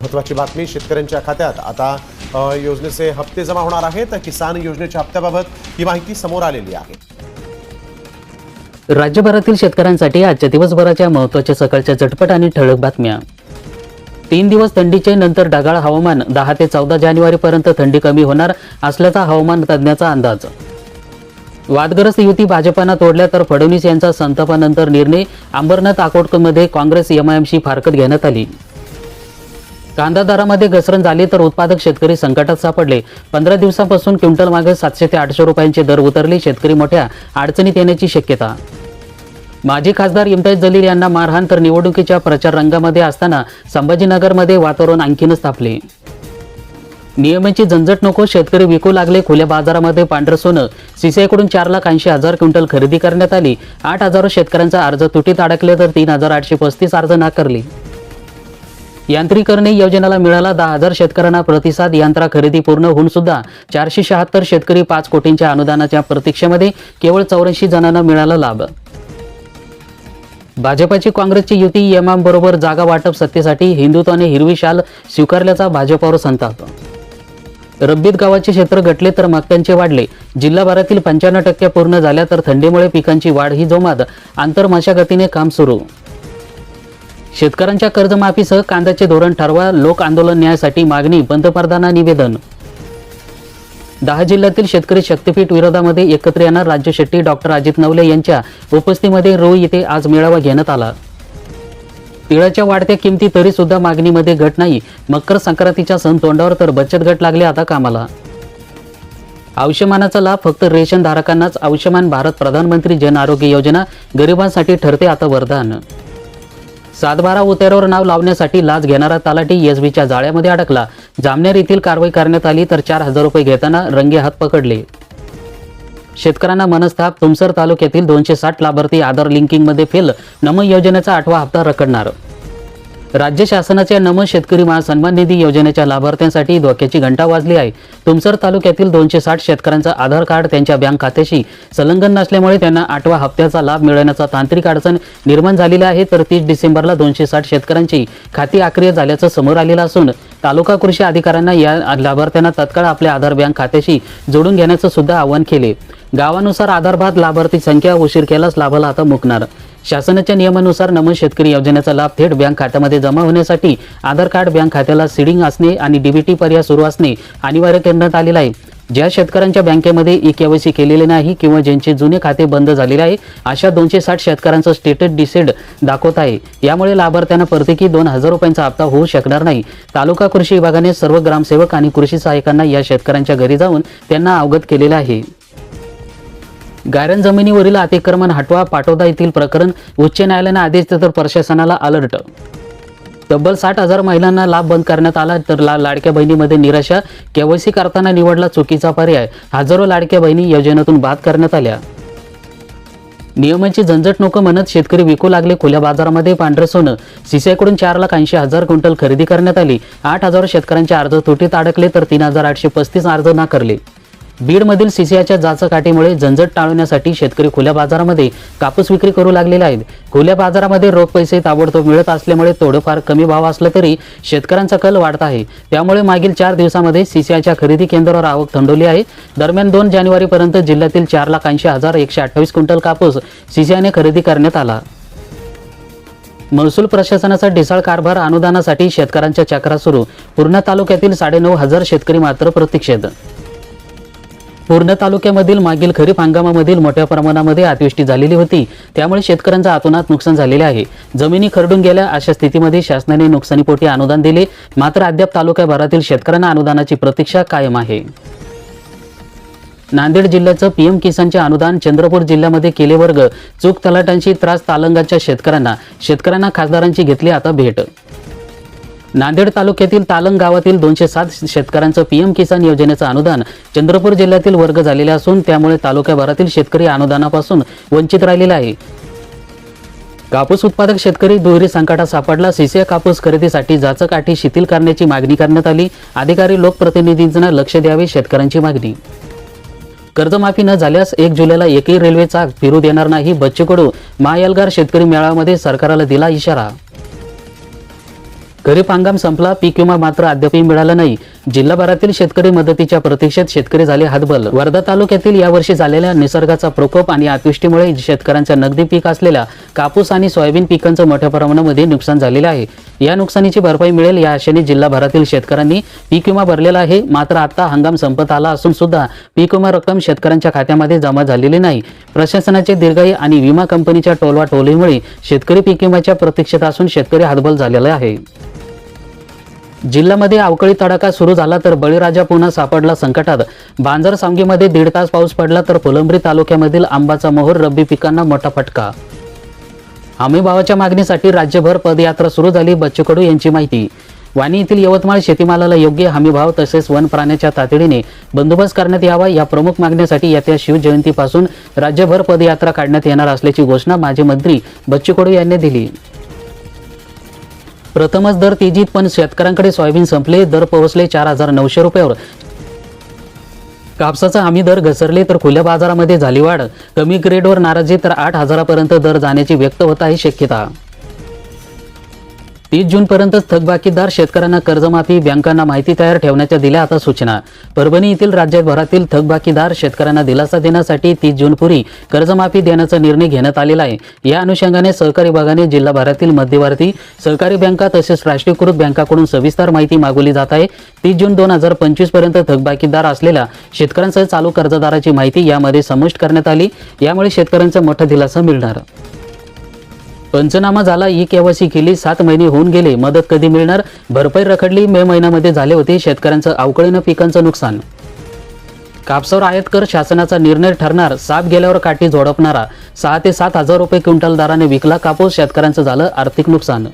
महत्त्वाची बातमी, शेतकऱ्यांच्या खात्यात आता योजनेचे हप्ते जमा होणार आहेत। किसान योजनेच्या हप्त्याबाबत ही माहिती समोर आलेली आहे। राज्यभरातील शेतकऱ्यांसाठी आजच्या दिवसभराच्या महत्त्वाच्या सकाळच्या झटपट आणि ठळक बातम्या। 3 दिवस थंडीचे नंतर ढगाळ हवामान, 10 ते 14 जानेवारीपर्यंत थंडी कमी होणार असल्याचा हवामान तज्ज्ञाचा अंदाज। वादग्रस्त युती भाजपानं तोडल्या तर फडणवीस यांचा संतापानंतर निर्णय, अंबरनाथ अकोटमध्ये काँग्रेस एमआयएमशी फारकत घेण्यात आली। कांदा दरामध्ये घसरण झाली तर उत्पादक शेतकरी संकटात सापडले। 15 दिवसांपासून क्विंटल मागे 700 ते 800 रुपयांचे दर उतरले, शेतकरी मोठ्या अडचणीत येण्याची शक्यता। माजी खासदार इम्तियाज जलील यांना मारहाण तर निवडणुकीच्या प्रचार रंगामध्ये असताना संभाजीनगरमध्ये वातावरण आणखीनच तापले। नियमांची झंझट नको, शेतकरी विकू लागले खुल्या बाजारामध्ये पांढरं सोनं। सीसीआयकडून 4,80,000 क्विंटल खरेदी करण्यात आली। 8,000 शेतकऱ्यांचा अर्ज तुटीत अडकले तर 3,835 अर्ज नाकारले। यांत्रिकरणी योजनेला मिळाला 10,000 शेतकऱ्यांना प्रतिसाद। यंत्रा खरेदी पूर्ण होऊन सुद्धा 476 शेतकरी 5 कोटींच्या अनुदानाच्या प्रतीक्षेमध्ये, केवळ 84 जणांना मिळाला लाभ। भाजपाची काँग्रेसची युती, एमआयएम जागा वाटप सत्तेसाठी हिंदुत्वाने हिरवी शाल स्वीकारल्याचा भाजपावर संताप। रब्बीत गावाचे क्षेत्र घटले तर मक्यांचे वाढले। जिल्हाभरातील 95% पूर्ण झाल्या तर थंडीमुळे पिकांची वाढ ही जोमात, आंतरमशागतीने काम सुरू। शेतकऱ्यांच्या कर्जमाफीसह कांद्याचे धोरण ठरवा, लोक आंदोलन न्यायासाठी मागणी, पंतप्रधानांना निवेदन। 10 जिल्ह्यातील शेतकरी शक्तीपीठ विरोधामध्ये एकत्र येणार, राज्य शेट्टी डॉक्टर अजित नवले यांच्या उपस्थितीमध्ये रोह येथे आज मेळावा घेण्यात आला। तिळाच्या वाढत्या किमती तरी सुद्धा मागणीमध्ये घट नाही, मकर संक्रांतीच्या सण तोंडावर तर बचत गट लागले आता कामाला। आयुष्यमानाचा लाभ फक्त रेशन धारकांनाच, आयुष्यमान भारत प्रधानमंत्री जन आरोग्य योजना गरिबांसाठी ठरते आता वरदान। 7/12 उतार्यावर नाव लावण्यासाठी लाच घेणारा तलाठी एसबीच्या जाळ्यामध्ये अडकला। जामनेर येथील कारवाई करण्यात आली तर 4,000 रुपये घेताना रंगे हात पकडले। शेतकऱ्यांना मनस्ताप, तुमसर तालुक्यातील 260 लाभार्थी आधार लिंकिंगमध्ये फेल, नमो योजनेचा 8वा हप्ता रखडणार। राज्य शासनाच्या नमो शेतकरी महासन्मान निधी योजनेच्या लाभार्थ्यांसाठी धोक्याची घंटा वाजली आहे। तुमसर तालुक्यातील 260 शेतकऱ्यांचा आधार कार्ड त्यांच्या बँक खात्याशी संलग्न नसल्यामुळे त्यांना 8व्या हप्त्याचा लाभ मिळवण्याचा तांत्रिक अडचण निर्माण झालेली आहे। तर 30 डिसेंबरला 260 शेतकऱ्यांची खाती अक्रिय झाल्याचं समोर आलेलं असून तालुका कृषी अधिकाऱ्यांना या लाभार्थ्यांना तत्काळ आपल्या आधार बँक खात्याशी जोडून घेण्याचं सुद्धा आवाहन केले। गावानुसार आधारबाद लाभार्थी संख्या उशीर केल्यास लाभाला आता मुकणार। शासनाच्या नियमानुसार नमो शेतकरी योजनेचा लाभ थेट बँक खात्यामध्ये जमा होण्यासाठी आधार कार्ड बँक खात्याला सीडिंग असणे आणि डीबीटी पर्याय सुरू असणे अनिवार्य करण्यात आलेला आहे। ज्या शेतकऱ्यांच्या बँकेमध्ये ई-केवायसी केलेले नाही किंवा ज्यांचे जुने खाते बंद झालेले आहे अशा 260 शेतकऱ्यांचं स्टेटस डिसेड दाखवत आहे। यामुळे लाभार्थ्यांना प्रत्येकी 2,000 रुपयांचा हप्ता होऊ शकणार नाही। तालुका कृषी विभागाने सर्व ग्रामसेवक आणि कृषी सहाय्यकांना या शेतकऱ्यांच्या घरी जाऊन त्यांना अवगत केलेले आहे। गायरान जमिनीवरील अतिक्रमण हटवा, पाटोदा येथील प्रकरण, उच्च न्यायालयाने आदेश तर प्रशासनाला अलर्ट। तब्बल 60,000 महिलांना लाभ बंद करण्यात आला तर लाडक्या बहिणीमध्ये निराशा, केवायसी करताना निवडला चुकीचा पर्याय, हजारो लाडक्या बहिणी योजनेतून बाद करण्यात आल्या। नियमांची झंझट नको म्हणत शेतकरी विकू लागले खुल्या बाजारामध्ये पांढरं सोनं। सीसीआयकडून 4,80,000 क्विंटल खरेदी करण्यात आली। 8,000 शेतकऱ्यांचे अर्ज तुटीत अडकले तर 3,835 अर्ज नाकारले। बीडमधील सीसीआयच्या जाचकाठीमुळे झंझट टाळण्यासाठी शेतकरी खुल्या बाजारामध्ये कापूस विक्री करू लागलेले आहेत। खुल्या बाजारामध्ये रोख पैसे ताबडतोब मिळत असल्यामुळे थोडंफार कमी भाव असला तरी शेतकऱ्यांचा कल वाढत आहे। त्यामुळे मागील 4 दिवसांमध्ये सीसीआयच्या खरेदी केंद्रावर आवक थंडवली आहे। दरम्यान 2 जानेवारीपर्यंत जिल्ह्यातील 4,80,128 क्विंटल कापूस सीसीआयने खरेदी करण्यात आला। महसूल प्रशासनाचा ढिसाळ कारभार, अनुदानासाठी शेतकऱ्यांच्या चक्रा सुरू। पूर्णा तालुक्यातील 9,500 शेतकरी मात्र प्रतीक्षेत। पूर्णा तालुक्यामधील मागील खरीप हंगामामधील मोठ्या प्रमाणामध्ये अतिवृष्टी झालेली होती, त्यामुळे शेतकऱ्यांचं अतोनात नुकसान झालेले आहे। जमिनी खरडून गेल्या अशा स्थितीमध्ये शासनाने नुकसानीपोटी अनुदान दिले, मात्र अद्याप तालुक्याभरातील शेतकऱ्यांना अनुदानाची प्रतीक्षा कायम आहे। नांदेड जिल्ह्याचं पीएम किसानचे अनुदान, चंद्रपूर जिल्ह्यामध्ये केले वर्ग, चूक तलाट्यांची त्रास तालंगाच्या शेतकऱ्यांना खासदारांची घेतली आता भेट। नांदेड तालुक्यातील तालंग गावातील 207 शेतकऱ्यांचं पीएम किसान योजनेचं अनुदान चंद्रपूर जिल्ह्यातील वर्ग झालेले असून त्यामुळे तालुक्याभरातील शेतकरी अनुदानापासून वंचित राहिलेला आहे। कापूस उत्पादक शेतकरी दुहेरी संकटात सापडला। सीसीआय कापूस खरेदीसाठी जाचक शिथिल करण्याची मागणी करण्यात आली। अधिकारी लोकप्रतिनिधींना लक्ष द्यावे, शेतकऱ्यांची मागणी। कर्जमाफी न झाल्यास 1 जुलैला एकही रेल्वे चाक फिरू देणार नाही, बच्चू कडू महाएल्गार शेतकरी मेळाव्यामध्ये सरकारला दिला इशारा। खरीप हंगाम संपला, पीक विमा मात्र अद्यापही मिळाला नाही. जिल्हाभरातील शेतकरी मदतीच्या प्रतीक्षेत शेतकरी झाले हतबल. वर्धा तालुक्यातील यावर्षी झालेल्या निसर्गाचा प्रकोप आणि अतिवृष्टीमुळे शेतकऱ्यांच्या नगदी पीक असलेल्या कापूस आणि सोयाबीन पिकांचं मोठ्या प्रमाणामध्ये नुकसान झालेलं आहे. या नुकसानीची भरपाई मिळेल या आशेने जिल्हाभरातील शेतकऱ्यांनी पीक विमा भरलेला आहे. मात्र आता हंगाम संपत आला असून सुद्धा पीक विमा रक्कम शेतकऱ्यांच्या खात्यामध्ये जमा झालेली नाही. प्रशासनाचे दीर्घाई आणि विमा कंपनीच्या टोलवाटोलीमुळे शेतकरी पीक विम्याच्या प्रतीक्षेत असून शेतकरी हतबल झालेला आहे. जिल्ह्यामध्ये अवकाळी तडाखा सुरू झाला तर बळीराजा पुन्हा सापडला संकटात. बांजर सांगवीमध्ये 1.5 तास पाऊस पडला तर फुलंब्री तालुक्यामधील आंबाचा मोहर रब्बी पिकांना मोठा फटका. हमीभावाच्या मागणीसाठी राज्यभर पदयात्रा सुरू झाली. बच्चू कडू यांची माहिती. वाणी येथील यवतमाळ शेतीमालाला योग्य हमीभाव तसेच वन प्राण्याच्या तातडीने बंदोबस्त करण्यात यावा या प्रमुख मागणीसाठी येत्या शिवजयंतीपासून राज्यभर पदयात्रा काढण्यात येणार असल्याची घोषणा माजी मंत्री बच्चू कडू यांनी दिली. प्रथमच दर तेजीत पण शेतकऱ्यांकडे सोयाबीन संपले. दर पोहोचले 4,900 रुपयावर. कापसाचा हमी दर घसरले तर खुल्या बाजारामध्ये झाली वाढ. कमी ग्रेडवर नाराजी तर 8,000 पर्यंत दर जाण्याची व्यक्त होत आहे शक्यता. 30 जूनपर्यंत थकबाकीदार शेतकऱ्यांना कर्जमाफी. बँकांना माहिती तयार ठेवण्याच्या दिल्या आता सूचना. परभणी येथील राज्यभरातील थकबाकीदार शेतकऱ्यांना दिलासा देण्यासाठी 30 जूनपूर्वी कर्जमाफी देण्याचा निर्णय घेण्यात आलेला आहे. या अनुषंगाने सहकारी विभागाने जिल्हाभरातील मध्यवर्ती सहकारी बँका तसेच राष्ट्रीयकृत बँकांकडून सविस्तर माहिती मागवली जात आहे. 30 जून 2025 पर्यंत थकबाकीदार असलेल्या शेतकऱ्यांसह चालू कर्जदाराची माहिती यामध्ये समाविष्ट करण्यात आली. यामुळे शेतकऱ्यांचा मोठा दिलासा मिळणार. पंचनामा झाला, ई-केवायसी केली, 7 महिने होऊन गेले. मदत कधी मिळणार? भरपाई रखडली. मे महिन्यामध्ये झाले होते शेतकऱ्यांचं अवकाळीनं पिकांचं नुकसान. कापसावर आयात कर शासनाचा निर्णय ठरणार. साप गेल्यावर काठी झोडपणारा. 6 ते 7 हजार रुपये क्विंटल दराने विकला कापूस. शेतकऱ्यांचं झालं आर्थिक नुकसान.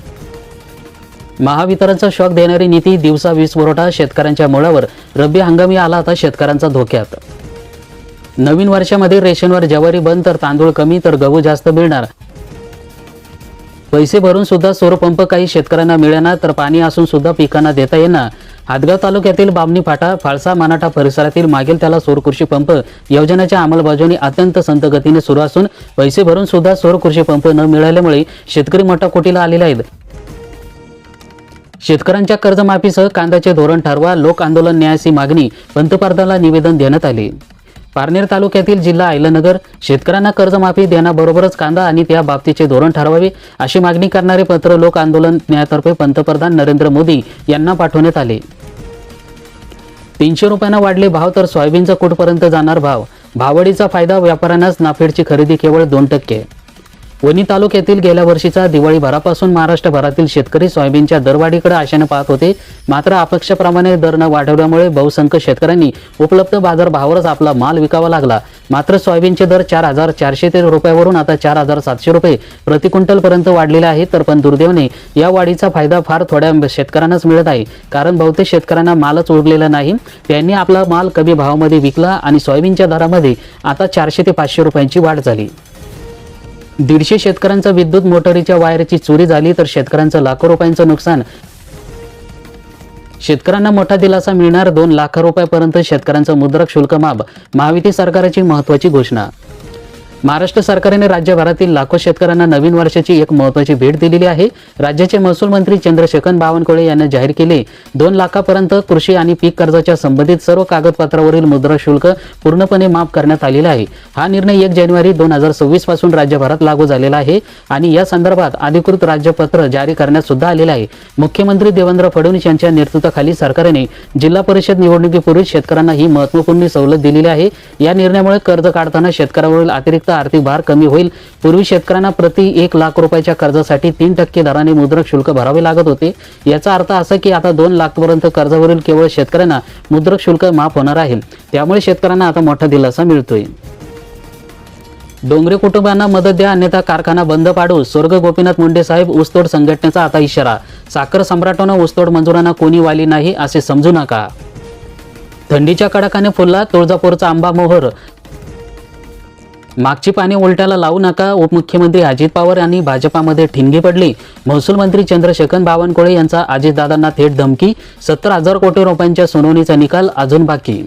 महावितरणचा शॉक देणारी नीती. दिवसा वीज पुरवठा शेतकऱ्यांच्या मुळावर. रब्बी हंगामी आला आता शेतकऱ्यांचा धोक्यात. नवीन वर्षामध्ये रेशनवर ज्वारी बंद तर तांदूळ कमी तर गहू जास्त मिळणार. पैसे भरून सुद्धा सौरपंप काही शेतकऱ्यांना मिळेना तर पाणी असून सुद्धा पिकांना देता येणार. हातगाव तालुक्यातील बामणी फाटा फाळसा मानाठा परिसरातील मागेल त्याला सौर कृषी पंप योजनेच्या अंमलबजावणी अत्यंत संत गतीने सुरू असून पैसे भरून सुद्धा सौर कृषी पंप न मिळाल्यामुळे शेतकरी मोठा कोटीला आलेले आहेत. शेतकऱ्यांच्या कर्जमाफीसह कांद्याचे धोरण ठरवा. लोक आंदोलन न्यायाची मागणी. पंतप्रधानांना निवेदन देण्यात आले. पारनेर तालुक्यातील जिल्हा अहिल्यानगर शेतकऱ्यांना कर्जमाफी देण्याबरोबरच कांदा आणि त्या बाबतीचे धोरण ठरवावे अशी मागणी करणारे पत्र लोक आंदोलन न्यायातर्फे पंतप्रधान नरेंद्र मोदी यांना पाठवण्यात आले. 300 रुपयांना वाढले भाव तर सोयाबीनचा कुठपर्यंत जाणार भाव. भाववाढीचा फायदा व्यापाऱ्यांनाच. नाफेडची खरेदी केवळ 2%. वणी तालुक्यातील गेल्या वर्षीचा दिवाळीभरापासून महाराष्ट्रभरातील शेतकरी सोयाबीनच्या दरवाढीकडे आशेने पाहत होते. मात्र अपेक्षेप्रमाणे दर न वाढवल्यामुळे बहुसंख्य शेतकऱ्यांनी उपलब्ध बाजारभावावरच आपला माल विकावा लागला. मात्र सोयाबीनचे दर 4,400 रुपयावरून आता 4,700 रुपये प्रति क्विंटल पर्यंत वाढलेले आहे. तर पण दुर्दैवाने या वाढीचा फायदा फार थोड्या शेतकऱ्यांनाच मिळत आहे. कारण बहुतेक शेतकऱ्यांना मालच उरलेला नाही. त्यांनी आपला माल कमी भावामध्ये विकला आणि सोयाबीनच्या दरामध्ये आता 400 ते 500 रुपयांची वाढ झाली. 150 शेतकऱ्यांचा विद्युत मोटरीच्या वायरची चोरी झाली तर शेतकऱ्यांचं लाखो रुपयांचं नुकसान. शेतकऱ्यांना मोठा दिलासा मिळणार. 2 लाख रुपयापर्यंत शेतकऱ्यांचं मुद्रक शुल्क माफ. महायुती सरकारची महत्त्वाची घोषणा. महाराष्ट्र सरकारने राज्यभरातील लाखो शेतकऱ्यांना नवीन वर्षाची एक महत्त्वाची भेट दिलेली आहे. राज्याचे महसूल मंत्री चंद्रशेखर बावनकुळे यांनी जाहीर केले 2 लाखापर्यंत कृषी आणि पीक कर्जाच्या संबंधित सर्व कागदपत्रावरील मुद्रा शुल्क पूर्णपणे माफ करण्यात आलेले आहे. हा निर्णय 1 जानेवारी 2026 पासून राज्यभरात लागू झालेला आहे आणि या संदर्भात अधिकृत राज्यपत्र जारी करण्यात सुद्धा आलेले आहे. मुख्यमंत्री देवेंद्र फडणवीस यांच्या नेतृत्वाखाली सरकारने जिल्हा परिषद निवडणुकीपूर्वी शेतकऱ्यांना ही महत्त्वपूर्ण सवलत दिलेली आहे. या निर्णयामुळे कर्ज काढताना शेतकऱ्यावरील अतिरिक्त आर्थिक भार कमी होईल. पूर्वी शेतकऱ्यांना प्रति 1 लाख रुपयाच्या कर्जासाठी 3% दराने मुद्रक शुल्क भरावे लागत होते. याचा अर्थ असा की आता 2 लाखपर्यंत कर्जावरील केवळ शेतकऱ्यांना मुद्रक शुल्क माफ होणार आहे. त्यामुळे शेतकऱ्यांना आता मोठा दिलासा मिळतोय. डोंगरे कुटुंबांना मदत द्या अन्यथा कारखाना बंद पाडू. स्वर्ग गोपीनाथ मुंडे साहेब. ऊसतोड संघटनेचा आता इशारा. साखर सम्राटांना ऊसतोड मजुरांना कोणी वाली नाही असे समजू नका. थंडीच्या कडाकाने फुलला तुळजापूरचा आंबा मोहर. मागची पाने उलट्याला लावू नका. उपमुख्यमंत्री अजित पवार यांनी भाजपामध्ये ठिणगी पडली. महसूल मंत्री चंद्रशेखर बावनकुळे यांचा अजितदादांना थेट धमकी. 70,000 कोटी रुपयांच्या सुनावणीचा निकाल अजून बाकी.